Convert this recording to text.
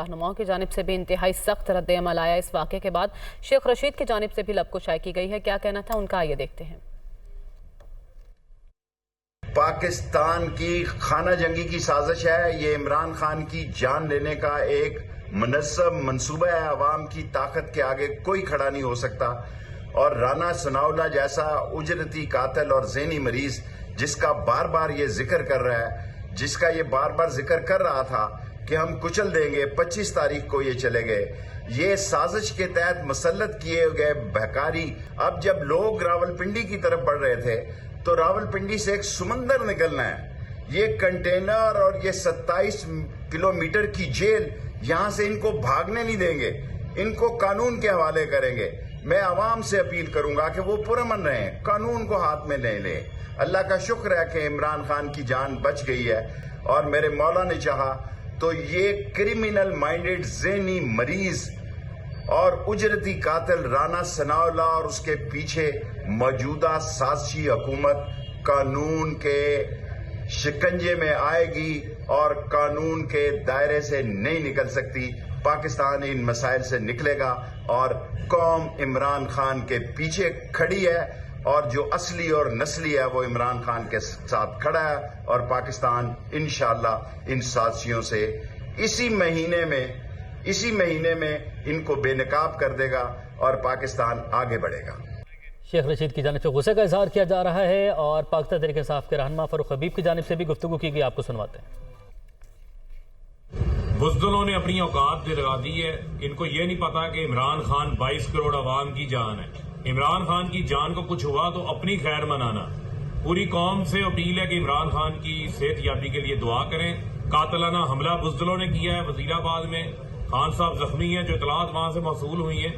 رہنماؤں کی جانب سے بھی انتہائی سخت رد عمل آیا۔ اس واقعے کے بعد شیخ رشید کی جانب سے بھی لب کشائی کی گئی ہے۔ کیا کہنا تھا ان کا، آئیے دیکھتے ہیں۔ پاکستان کی خانہ جنگی کی سازش ہے، یہ عمران خان کی جان لینے کا ایک منظم منصوبہ ہے۔ عوام کی طاقت کے آگے کوئی کھڑا نہیں ہو سکتا، اور رانا ثناءاللہ جیسا اجرتی قاتل اور ذہنی مریض جس کا بار بار یہ ذکر کر رہا ہے، جس کا یہ بار بار ذکر کر رہا تھا کہ ہم کچل دیں گے، 25 تاریخ کو یہ چلے گئے، یہ سازش کے تحت مسلط کیے گئے بہکاری۔ اب جب لوگ راولپنڈی کی طرف بڑھ رہے تھے تو راولپنڈی سے ایک سمندر نکلنا ہے، یہ کنٹینر اور یہ 27 کلومیٹر کی جیل، یہاں سے ان کو بھاگنے نہیں دیں گے، ان کو قانون کے حوالے کریں گے۔ میں عوام سے اپیل کروں گا کہ وہ پرامن رہیں، قانون کو ہاتھ میں نہیں لیں۔ اللہ کا شکر ہے کہ عمران خان کی جان بچ گئی ہے، اور میرے مولا نے چاہا تو یہ کرمینل مائنڈڈ ذہنی مریض اور اجرتی قاتل رانا ثناءاللہ اور اس کے پیچھے موجودہ سازشی حکومت قانون کے شکنجے میں آئے گی اور قانون کے دائرے سے نہیں نکل سکتی۔ پاکستان ان مسائل سے نکلے گا، اور قوم عمران خان کے پیچھے کھڑی ہے، اور جو اصلی اور نسلی ہے وہ عمران خان کے ساتھ کھڑا ہے، اور پاکستان انشاءاللہ ان سازشیوں سے اسی مہینے میں ان کو بے نقاب کر دے گا اور پاکستان آگے بڑھے گا۔ شیخ رشید کی جانب سے غصے کا اظہار کیا جا رہا ہے، اور پاکستان تحریک انصاف کے رہنما فاروق حبیب کی جانب سے بھی گفتگو کی گئی، آپ کو سنواتے ہیں۔ بزدلوں نے اپنی اوقات دلوا دی ہے، ان کو یہ نہیں پتا کہ عمران خان 22 کروڑ عوام کی جان ہے۔ عمران خان کی جان کو کچھ ہوا تو اپنی خیر منانا۔ پوری قوم سے اپیل ہے کہ عمران خان کی صحت یابی کے لیے دعا کریں۔ قاتلانہ حملہ بزدلوں نے کیا ہے وزیر آباد میں، خان صاحب زخمی ہیں، جو اطلاعات وہاں سے موصول ہوئی ہیں۔